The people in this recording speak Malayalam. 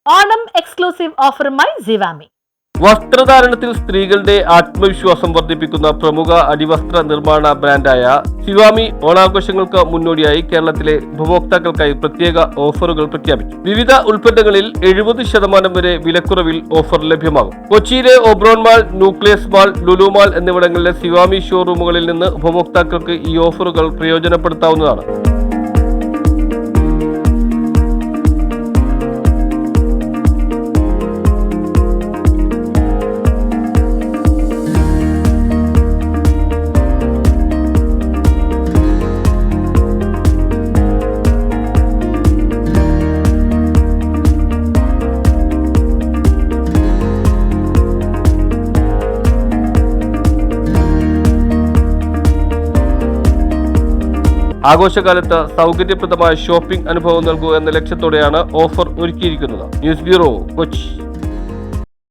ഓണം എക്സ്ക്ലൂസീവ് ഓഫറുമായി സിവാമി. വസ്ത്രധാരണത്തിൽ സ്ത്രീകളുടെ ആത്മവിശ്വാസം വർദ്ധിപ്പിക്കുന്ന പ്രമുഖ അടിവസ്ത്ര നിർമ്മാണ ബ്രാൻഡായ സിവാമി ഓണാഘോഷങ്ങൾക്ക് മുന്നോടിയായി കേരളത്തിലെ ഉപഭോക്താക്കൾക്കായി പ്രത്യേക ഓഫറുകൾ പ്രഖ്യാപിച്ചു. വിവിധ ഉൽപ്പന്നങ്ങളിൽ 70% വരെ വിലക്കുറവിൽ ഓഫർ ലഭ്യമാകും. കൊച്ചിയിലെ Oberon mall, nucleus mall, Lulu mall എന്നിവിടങ്ങളിലെ സിവാമി ഷോറൂമുകളിൽ നിന്ന് ഉപഭോക്താക്കൾക്ക് ഈ ഓഫറുകൾ പ്രയോജനപ്പെടുത്താവുന്നതാണ്. ആഘോഷകാലത്ത് സൗകര്യപ്രദമായ ഷോപ്പിംഗ് അനുഭവം നൽകുക എന്ന ലക്ഷ്യത്തോടെയാണ് ഓഫർ ഒരുക്കിയിരിക്കുന്നത്. News bureau, Kochi.